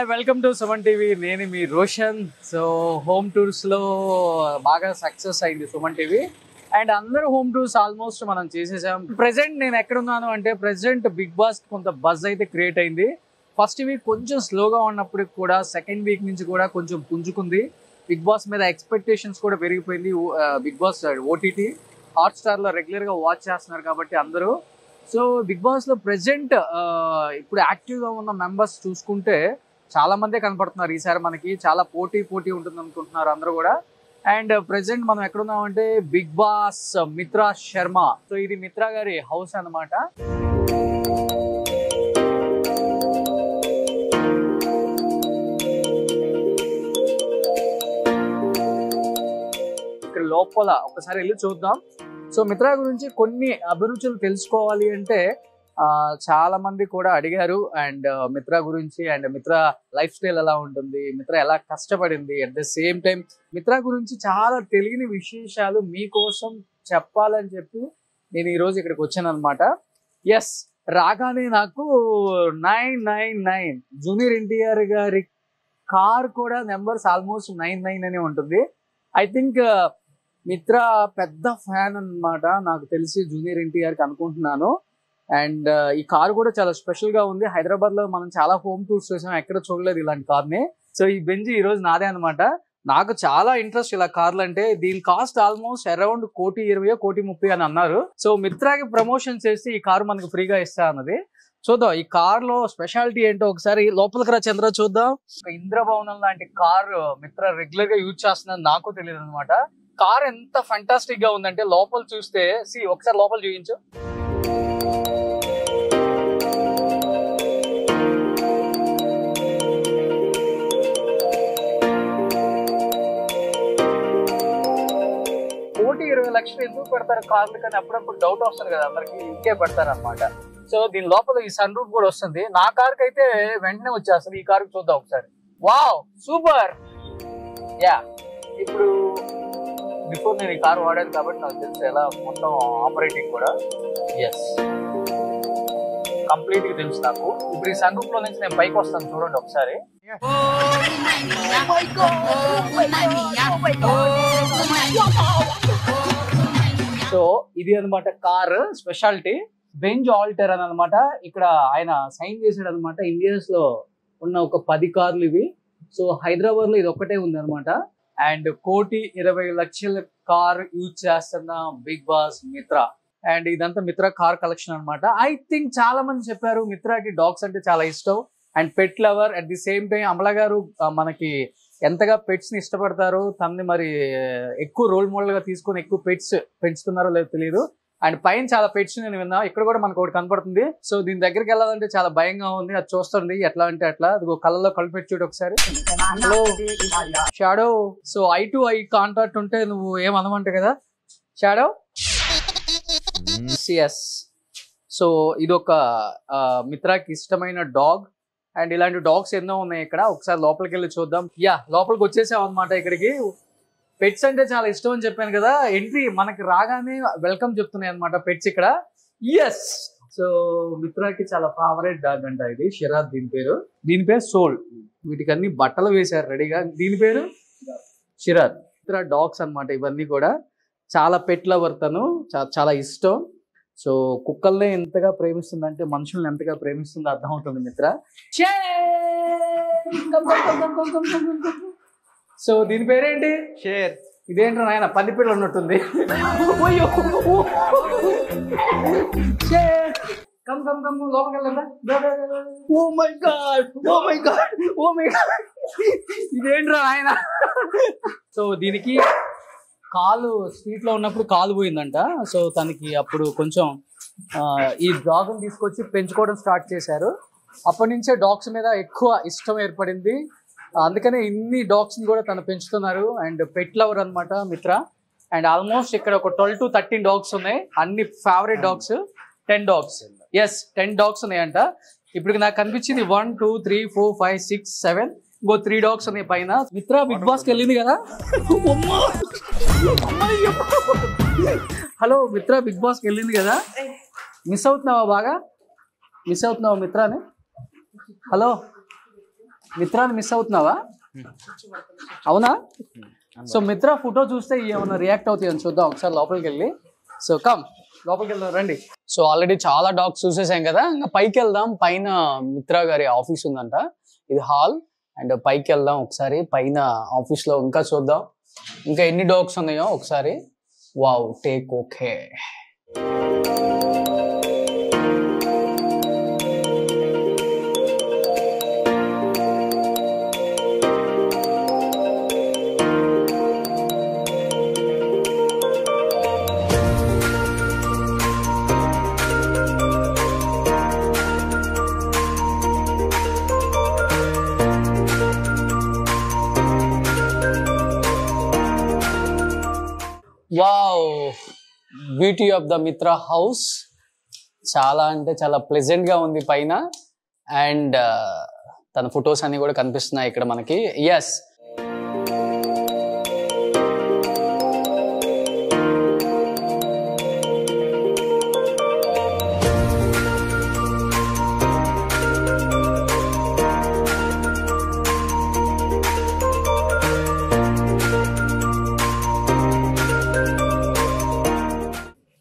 Hi welcome to Suman TV. నేను మీ Roshan. So home టూర్స్లో బాగా success అయింది సుమన్ టీవీ అండ్ అందరూ హోమ్ టూర్స్ ఆల్మోస్ట్ మనం చేసేసాం. ప్రెసెంట్ నేను ఎక్కడున్నాను అంటే ప్రెసెంట్ బిగ్ బాస్ కొంత బజ్ అయితే క్రియేట్ అయింది. ఫస్ట్ వీక్ కొంచెం స్లోగా ఉన్నప్పటికి కూడా సెకండ్ వీక్ నుంచి కూడా కొంచెం పుంజుకుంది. బిగ్ బాస్ మీద ఎక్స్పెక్టేషన్స్ కూడా పెరిగిపోయింది. బిగ్ బాస్ ఓటీటీ హాట్స్టార్లో రెగ్యులర్గా వాచ్ చేస్తున్నారు కాబట్టి అందరూ. సో బిగ్ బాస్లో ప్రెసెంట్ ఇప్పుడు యాక్టివ్గా ఉన్న మెంబర్స్ చూసుకుంటే చాలా మందే కనపడుతున్నారు. ఈసారి మనకి చాలా పోటీ ఉంటుంది అనుకుంటున్నారు అందరూ కూడా. అండ్ ప్రెసెంట్ మనం ఎక్కడున్నామంటే big boss Mitra Sharma. So ఇది మిత్రా గారి హౌస్ అన్నమాట. ఇక్కడ లోపల ఒకసారి వెళ్ళి చూద్దాం. సో మిత్రా గురించి కొన్ని అభిరుచులు తెలుసుకోవాలి అంటే చాలా మంది కూడా అడిగారు. అండ్ మిత్రా గురించి అండ్ మిత్రా లైఫ్ స్టైల్ ఎలా ఉంటుంది, మిత్రా ఎలా కష్టపడింది, at the same time Mitra గురించి చాలా తెలియని విశేషాలు మీకోసం చెప్పాలని చెప్పి నేను ఈరోజు ఇక్కడికి వచ్చాను అనమాట. ఎస్, రాగానే నాకు 999 జూనియర్ ఎన్టీఆర్ గారి కార్ కూడా నెంబర్స్ ఆల్మోస్ట్ 99 అనే ఉంటుంది. ఐ థింక్ మిత్రా పెద్ద ఫ్యాన్ అన్నమాట నాకు తెలిసి జూనియర్ ఎన్టీఆర్కి అనుకుంటున్నాను. అండ్ ఈ కార్ కూడా చాలా స్పెషల్ గా ఉంది. హైదరాబాద్ లో మనం చాలా హోమ్ టూర్స్ చేసాం, ఎక్కడ చూడలేదు ఇలాంటి కార్ని. సో ఈ బెంజ్ ఈ రోజు నాదే అనమాట. నాకు చాలా ఇంట్రెస్ట్ ఇలా కార్లు అంటే. దీని కాస్ట్ ఆల్మోస్ట్ అరౌండ్ 1,20,00,000 1,30,00,000 అని అన్నారు. సో మిత్రాకి ప్రమోషన్ చేసి ఈ కారు మనకు ఫ్రీగా ఇస్తా అన్నది. చూద్దాం ఈ కార్ లో స్పెషాలిటీ ఏంటో ఒకసారి లోపలికి రా చంద్ర చూద్దాం. ఇంద్రభవనం లాంటి కార్ మిత్ర రెగ్యులర్ గా యూజ్ చేస్తున్నది నాకు తెలియదు అనమాట. కార్ ఎంత ఫంటాస్టిక్ గా ఉందంటే లోపల చూస్తే ఒకసారి లోపల చూపించు. ₹1,20,00,000 ఎందుకు పెడతారు కార్లు కానీ అప్పుడప్పుడు డౌట్ వస్తుంది కదా అందరికి, ఇంకే పెడతారు అనమాట. సో దీని లోపల ఈ సన్ రూఫ్ కూడా వస్తుంది. నా కార్ కి అయితే వెంటనే వచ్చేస్తుంది. ఈ కార్ చూద్దాం ఒకసారి. Wow super. యా, ఇప్పుడు బిఫోర్ నేను ఈ కార్ వాడాను కాబట్టి నాకు తెలుసు ఎలా మొత్తం ఆపరేటింగ్ కూడా. ఎస్, కంప్లీట్ గా తెలుసు నాకు. ఇప్పుడు ఈ సన్ రూఫ్ లో నుంచి నేను పైకి వస్తాను చూడండి ఒకసారి. సో ఇది అనమాట కార్ స్పెషాలిటీ. బెంజ్ ఆల్టర్ అని అనమాట. ఇక్కడ ఆయన సైన్ చేసాడు అనమాట. ఇండియాస్ లో ఉన్న ఒక 10 కార్లు ఇవి. సో హైదరాబాద్ లో ఇది ఒక్కటే ఉంది అనమాట. అండ్ 1,20,00,000 కార్ యూజ్ చేస్తున్న బిగ్ బాస్ మిత్రా. అండ్ ఇదంతా మిత్రా కార్ కలెక్షన్ అనమాట. ఐ థింక్ చాలా మంది చెప్పారు మిత్రాకి డాగ్స్ అంటే చాలా ఇష్టం and pet lover. At the same time Amala గారు మనకి ఎంతగా పెట్స్ ని ఇష్టపడతారు, తనని మరి ఎక్కువ రోల్ మోడల్ గా తీసుకొని ఎక్కువ పెట్స్ పెంచుతున్నారో లేదో తెలియదు. అండ్ పైన చాలా పెట్స్ నేను విన్నా. ఇక్కడ కూడా మనకు ఒకటి కనపడుతుంది. సో దీని దగ్గరికి వెళ్ళాలంటే చాలా భయంగా ఉంది. అది చూస్తుంది ఎట్లా అంటే అట్లా. అది కళ్ళలో కలిపెట్టి చూడు ఒకసారి. Hello shadow. So I to eye contact ఉంటే నువ్వు ఏమనమంట కదా షాడో. ఎస్, సో ఇది ఒక మిత్రాకి ఇష్టమైన డాగ్. అండ్ ఇలాంటి డాగ్స్ ఎన్నో ఉన్నాయి ఇక్కడ. ఒకసారి లోపలికి వెళ్ళి చూద్దాం. యా, లోపలికి వచ్చేసాం అనమాట. ఇక్కడికి పెట్స్ అంటే చాలా ఇష్టం అని చెప్పాను కదా. ఎంట్రీ మనకి రాగానే వెల్కమ్ చెప్తున్నాయి అనమాట పెట్స్ ఇక్కడ. ఎస్, సో మిత్రాకి చాలా ఫేవరెట్ డాగ్ అంట ఇది. షిరాజ్ దీని పేరు సోల్. వీటికి అన్ని బట్టలు వేశారు రెడీగా. దీని పేరు షిరాజ్. మిత్రా డాగ్స్ అనమాట ఇవన్నీ కూడా. చాలా పెట్ లవర్ తను, చాలా ఇష్టం. సో కుక్కల్ని ఎంతగా ప్రేమిస్తుందంటే మనుషుల్ని ఎంతగా ప్రేమిస్తుందో అర్థమవుతుంది మిత్ర. సో దీని పేరేంటి? షేర్. ఇదేంటో నాయన పందిపీడ ఉన్నట్టుంది. లోపలికి వెళ్ళండి. Oh my God, oh my God, oh my God, ఇదేంట్రా నాయన. సో దీనికి కాలు స్ట్రీట్ లో ఉన్నప్పుడు కాలు పోయిందంట. సో తనకి అప్పుడు కొంచెం ఈ డాగ్ ని తీసుకొచ్చి పెంచుకోవడం స్టార్ట్ చేశారు. అప్పటి నుంచే డాగ్స్ మీద ఎక్కువ ఇష్టం ఏర్పడింది. అందుకనే ఇన్ని డాగ్స్ ని కూడా తను పెంచుతున్నారు. అండ్ పెట్ లవర్ అనమాట మిత్ర. అండ్ ఆల్మోస్ట్ ఇక్కడ ఒక 12 to 13 డాగ్స్ ఉన్నాయి. అన్ని favourite dogs. 10 dogs. Yes, 10 dogs ఉన్నాయంట. ఇప్పుడు నాకు కనిపించింది 1 2 3 4 5 6 7 ఇంకో 3 డాగ్స్ ఉన్నాయి పైన. మిత్ర బిగ్ బాస్కి వెళ్ళింది కదా. హలో మిత్ర, బిగ్ బాస్కి వెళ్ళింది కదా. మిస్ అవుతున్నావా? బాగా మిస్ అవుతున్నావా మిత్రాని? హలో మిత్రాన్ని మిస్ అవుతున్నావా? అవునా? సో మిత్ర ఫోటో చూస్తే ఏమన్నా రియాక్ట్ అవుతాయని చూద్దాం ఒకసారి లోపలికి వెళ్ళి. సో కమ్ లోపలికి వెళ్దాం రండి. సో ఆల్రెడీ చాలా డాగ్స్ చూసేసాం కదా, ఇంకా పైకి వెళ్దాం. పైన మిత్ర గారి ఆఫీస్ ఉందంట, ఇది హాల్. అండ్ పైకి వెళ్దాం ఒకసారి, పైన ఆఫీస్ లో ఇంకా చూద్దాం ఇంకా ఎన్ని డాగ్స్ ఉన్నాయో ఒకసారి. Wow, take okay. Wow, beauty of the మిత్ర హౌస్. చాలా అంటే చాలా ప్లెజెంట్ గా ఉంది పైన. అండ్ తన ఫొటోస్ అన్ని కూడా కనిపిస్తున్నాయి ఇక్కడ మనకి. ఎస్,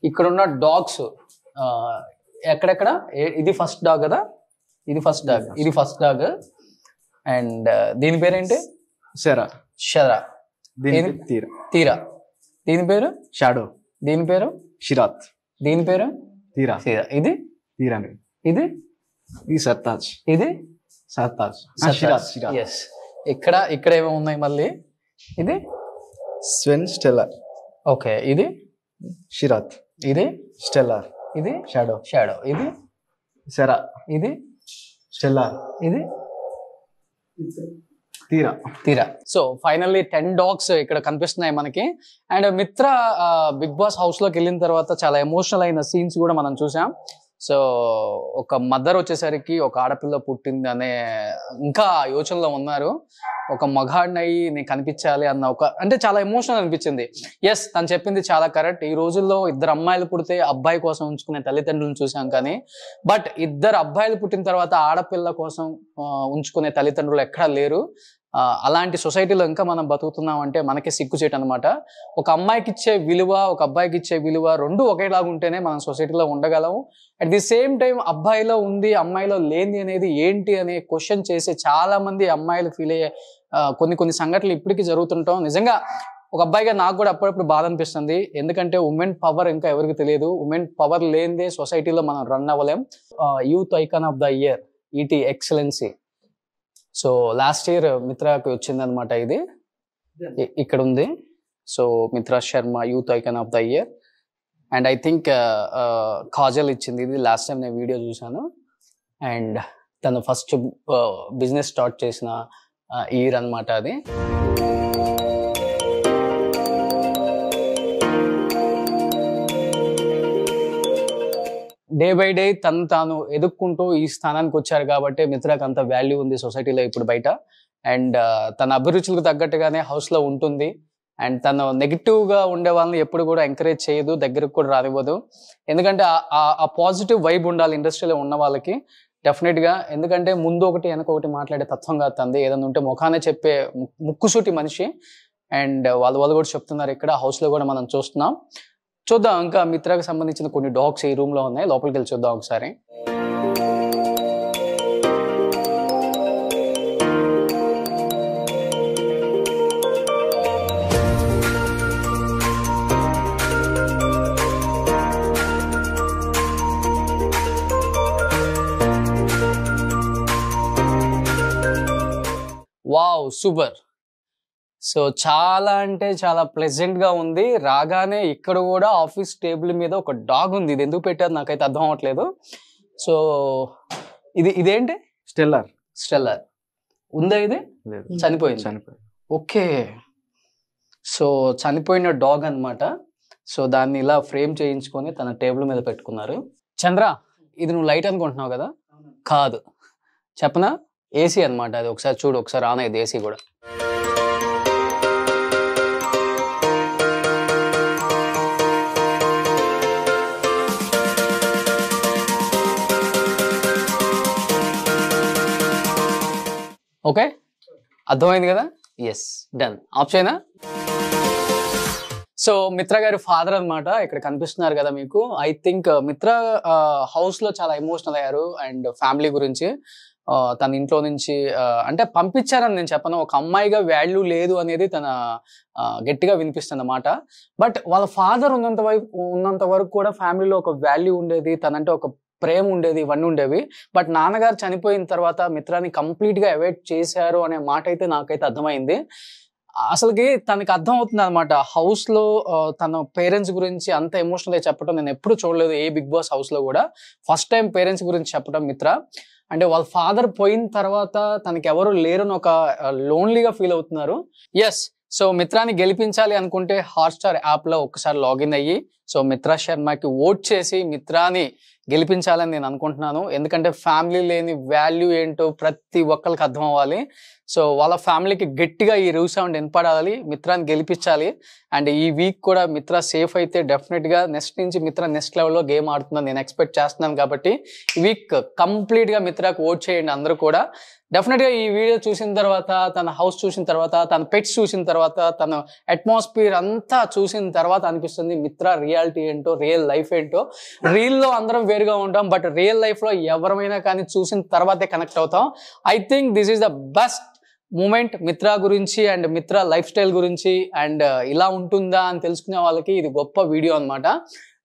ఇక్కడ ఉన్న డాగ్స్ ఎక్కడెక్కడ, ఇది ఫస్ట్ డాగ్ కదా, ఇది ఫస్ట్ డాగ్, ఇది ఫస్ట్ డాగ్. అండ్ దీని పేరేంటి? శరా. శరా. తీరా. తీరా. దీని పేరు షాడో. దీని పేరు షిరాత్. దీని పేరు తీరా. తీరా. ఇది తీరా. ఇది ఇది సర్తాజ్. ఇది సర్తాజ్. షిరాత్. ఎస్. ఇక్కడ ఏమో ఉన్నాయి మళ్ళీ. ఇది స్వెన్ స్టెల్లర్. ఓకే. ఇది షిరాత్. ఇది స్టెల్లర్. ఇది షాడో. షాడో. ఇది శరా. ఇది స్టెల్లర్. ఇది తీరా. తీరా. సో ఫైనల్లీ 10 డాగ్స్ ఇక్కడ కనిపిస్తున్నాయి మనకి. అండ్ మిత్ర బిగ్ బాస్ హౌస్ లోకి వెళ్ళిన తర్వాత చాలా ఎమోషనల్ అయిన సీన్స్ కూడా మనం చూసాం. సో ఒక మదర్ వచ్చేసరికి ఒక ఆడపిల్ల పుట్టింది అనే ఇంకా యోచనలో ఉన్నారు. ఒక మగాడినయి నేను కనిపించాలి అన్న అంటే చాలా ఎమోషనల్ అనిపించింది. ఎస్, తను చెప్పింది చాలా కరెక్ట్. ఈ రోజుల్లో 2 అమ్మాయిలు పుడితే అబ్బాయి కోసం ఉంచుకునే తల్లిదండ్రులను చూసాం, కానీ బట్ 2 అబ్బాయిలు పుట్టిన తర్వాత ఆడపిల్ల కోసం ఉంచుకునే తల్లిదండ్రులు ఎక్కడా లేరు. అలాంటి సొసైటీలో ఇంకా మనం బతుకుతున్నాం అంటే మనకే సిగ్గుచేటు అనమాట. ఒక అమ్మాయికి ఇచ్చే విలువ, ఒక అబ్బాయికి ఇచ్చే విలువ రెండు ఒకేలాగా ఉంటేనే మనం సొసైటీలో ఉండగలం. అట్ ది సేమ్ టైం అబ్బాయిలో ఉంది అమ్మాయిలో లేని అనేది ఏంటి అనే క్వశ్చన్ చేసే చాలా మంది అమ్మాయిలు ఫీల్ అయ్యే కొన్ని సంఘటనలు ఇప్పటికీ జరుగుతుంటాం. నిజంగా ఒక అబ్బాయిగా నాకు కూడా అప్పుడప్పుడు బాధ అనిపిస్తుంది. ఎందుకంటే ఉమెన్ పవర్ ఇంకా ఎవరికి తెలియదు. ఉమెన్ పవర్ లేనిదే సొసైటీలో మనం రన్ అవ్వలేం. Youth icon of the year ET excellence. So last year మిత్రాకి వచ్చింది అనమాట. ఇది ఇక్కడ ఉంది. So Mitra Sharma youth icon of the year. And I think Kajal ఇచ్చింది. ఇది లాస్ట్ టైం నేను వీడియో చూసాను. అండ్ తను ఫస్ట్ బిజినెస్ స్టార్ట్ చేసిన ఇయర్ అనమాట అది. డే బై డే తాను ఎదుక్కుంటూ ఈ స్థానానికి వచ్చారు కాబట్టి మిత్రాకి అంత వాల్యూ ఉంది సొసైటీలో ఇప్పుడు బయట. అండ్ తన అభిరుచులకు తగ్గట్టుగానే హౌస్ లో ఉంటుంది. అండ్ తను నెగిటివ్ గా ఉండే వాళ్ళని ఎప్పుడు కూడా ఎంకరేజ్ చేయదు, దగ్గరకు కూడా రానివ్వదు. ఎందుకంటే ఆ పాజిటివ్ వైబ్ ఉండాలి ఇండస్ట్రీలో ఉన్న వాళ్ళకి డెఫినెట్ గా. ఎందుకంటే ముందు ఒకటి వెనక ఒకటి మాట్లాడే తత్వం కాదు తంది. ఏదైనా ఉంటే ముఖానే చెప్పే ముక్కుసూటి మనిషి. అండ్ వాళ్ళు కూడా చెప్తున్నారు ఇక్కడ హౌస్ లో కూడా మనం చూస్తున్నాం. చూద్దాం ఇంకా మిత్రాకి సంబంధించిన కొన్ని డాగ్స్ ఈ రూమ్ లో ఉన్నాయి, లోపలికి వెళ్ళి చూద్దాం ఒకసారి. Wow, super. సో చాలా అంటే చాలా ప్లెజెంట్ గా ఉంది. రాగానే ఇక్కడ కూడా ఆఫీస్ టేబుల్ మీద ఒక డాగ్ ఉంది. ఇది ఎందుకు పెట్టారు నాకైతే అర్థం అవ్వట్లేదు. సో ఇదేంటి? స్టెల్లర్. స్టెల్లర్ ఉందా? ఇది చనిపోయింది. ఓకే. సో చనిపోయిన డాగ్ అన్నమాట. సో దాన్ని ఇలా ఫ్రేమ్ చేయించుకొని తన టేబుల్ మీద పెట్టుకున్నారు. చంద్ర, ఇది నువ్వు లైట్ అనుకుంటున్నావు కదా? కాదు, చెప్పనా? ఏసీ అన్నమాట అది. ఒకసారి చూడు, ఒకసారి ఆన్ అయ్యేది ఏసీ కూడా. ఓకే. అర్థమైంది కదా? Yes, done. ఆఫ్ చేయనా? సో మిత్ర గారి ఫాదర్ అన్నమాట ఇక్కడ కనిపిస్తున్నారు కదా మీకు. ఐ థింక్ మిత్ర హౌస్ లో చాలా ఎమోషనల్ అయ్యారు అండ్ ఫ్యామిలీ గురించి. తన ఇంట్లో నుంచి అంటే పంపించారని నేను చెప్పను, ఒక అమ్మాయిగా వాల్యూ లేదు అనేది తన గట్టిగా వినిపిస్తుంది అన్నమాట. బట్ వాళ్ళ ఫాదర్ ఉన్నంత వరకు కూడా ఫ్యామిలీలో ఒక వాల్యూ ఉండేది, తనంటే ఒక ప్రేమ ఉండేది, ఇవన్నీ ఉండేవి. బట్ నాన్నగారు చనిపోయిన తర్వాత మిత్రాన్ని కంప్లీట్ గా అవాయిడ్ చేశారు అనే మాట అయితే నాకైతే అర్థమైంది. అసలుకి తనకి అర్థం అవుతుంది అనమాట. హౌస్ లో తన పేరెంట్స్ గురించి అంత ఎమోషనల్ గా చెప్పడం నేను ఎప్పుడు చూడలేదు ఏ బిగ్ బాస్ హౌస్ లో కూడా. ఫస్ట్ టైం పేరెంట్స్ గురించి చెప్పడం మిత్ర. అంటే వాళ్ళ ఫాదర్ పోయిన తర్వాత తనకి ఎవరు లేరని ఒక లోన్లీగా ఫీల్ అవుతున్నారు. ఎస్, సో మిత్రాన్ని గెలిపించాలి అనుకుంటే హాట్స్టార్ యాప్ లో ఒక్కసారి లాగిన్ అయ్యి సో మిత్రా శర్మకి ఓట్ చేసి మిత్రాని గెలిపించాలని నేను అనుకుంటున్నాను. ఎందుకంటే ఫ్యామిలీ లేని వాల్యూ ఏంటో ప్రతి ఒక్కరికి అర్థం అవ్వాలి. సో వాళ్ళ ఫ్యామిలీకి గట్టిగా ఈ రివ్యూ సౌండ్ వినపడాలి, మిత్రాన్ని గెలిపించాలి. అండ్ ఈ వీక్ కూడా మిత్ర సేఫ్ అయితే డెఫినెట్ గా నెక్స్ట్ నుంచి మిత్ర నెక్స్ట్ లెవెల్లో గేమ్ ఆడుతుందని నేను ఎక్స్పెక్ట్ చేస్తున్నాను. కాబట్టి ఈ వీక్ కంప్లీట్ గా మిత్రకు ఓట్ చేయండి అందరూ కూడా. డెఫినెట్ గా ఈ వీడియో చూసిన తర్వాత, తన హౌస్ చూసిన తర్వాత, తన పెట్స్ చూసిన తర్వాత, తన అట్మాస్ఫియర్ అంతా చూసిన తర్వాత అనిపిస్తుంది మిత్ర రియాలిటీ ఏంటో, రియల్ లైఫ్ ఏంటో. రీల్ లో అందరం వేరుగా ఉంటాం, బట్ రియల్ లైఫ్ లో ఎవరైనా కానీ చూసిన తర్వాతే కనెక్ట్ అవుతాం. I think this is the best moment Mitra గురించి అండ్ మిత్ర లైఫ్ స్టైల్ గురించి. అండ్ ఇలా ఉంటుందా అని తెలుసుకునే వాళ్ళకి ఇది గొప్ప వీడియో అనమాట.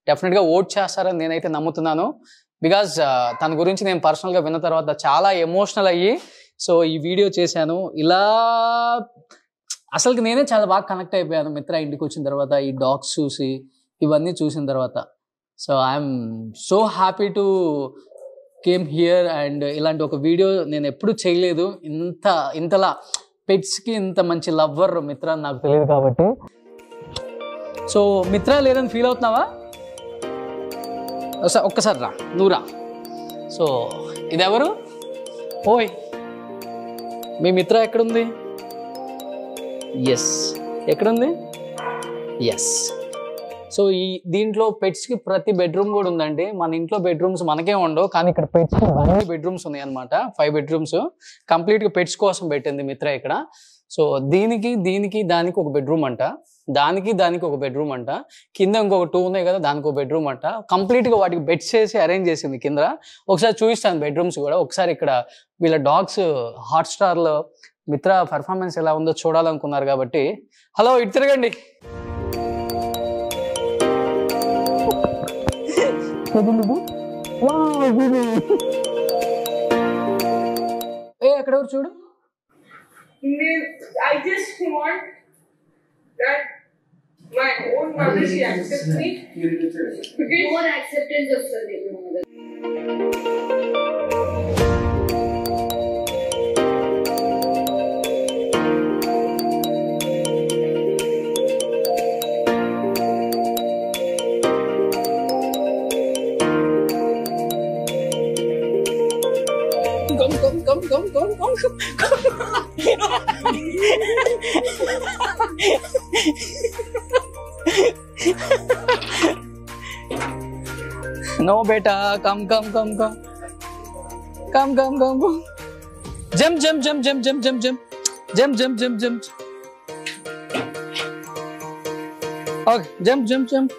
డెఫినెట్ గా ఓట్ చేస్తారని నేనైతే నమ్ముతున్నాను. బికాజ్ తన గురించి నేను పర్సనల్ గా విన్న తర్వాత చాలా ఎమోషనల్ అయ్యి సో ఈ వీడియో చేశాను. ఇలా అసలుకి నేనే చాలా బాగా కనెక్ట్ అయిపోయాను మిత్ర ఇంటికి వచ్చిన తర్వాత, ఈ డాగ్స్ చూసి ఇవన్నీ చూసిన తర్వాత. So I'm so happy to came here. And ఇలాంటి ఒక వీడియో నేను ఎప్పుడు చేయలేదు. ఇంతలా పెట్స్కి ఇంత మంచి లవ్వర్ మిత్ర నాకు తెలియదు కాబట్టి. సో మిత్ర లేదని ఫీల్ అవుతున్నావా? ఒక్కసారి రా, నువ్వు రా. సో ఇదెవరు? ఓయ్, మీ మిత్ర ఎక్కడుంది? ఎస్, ఎక్కడుంది? ఎస్. సో దీంట్లో పెట్స్కి ప్రతి బెడ్రూమ్ కూడా ఉందండి. మన ఇంట్లో బెడ్రూమ్స్ మనకే ఉండవు, కానీ ఇక్కడ పెట్స్కి 5 బెడ్రూమ్స్ ఉన్నాయి అనమాట. 5 బెడ్రూమ్స్ కంప్లీట్గా పెట్స్ కోసం పెట్టింది మిత్ర ఇక్కడ. సో దీనికి దానికి ఒక బెడ్రూమ్ అంట, దానికి ఒక బెడ్రూమ్ అంట, కింద ఇంకొక 2 ఉన్నాయి కదా దానికి ఒక బెడ్రూమ్ అంట. కంప్లీట్గా వాటికి బెడ్స్ చేసి అరేంజ్ చేసింది కింద. ఒకసారి చూపిస్తాను బెడ్రూమ్స్ కూడా. ఒకసారి ఇక్కడ వీళ్ళ డాగ్స్ హాట్స్టార్లో మిత్ర పర్ఫార్మెన్స్ ఎలా ఉందో చూడాలనుకున్నారు కాబట్టి. హలో, ఇటు తిరగండి. ఎక్కడెవరు చూడు. I just want that my own mother, she accepts me. Okay? More acceptance of Sunday. No beta, come. Jump. Okay, jump. Come.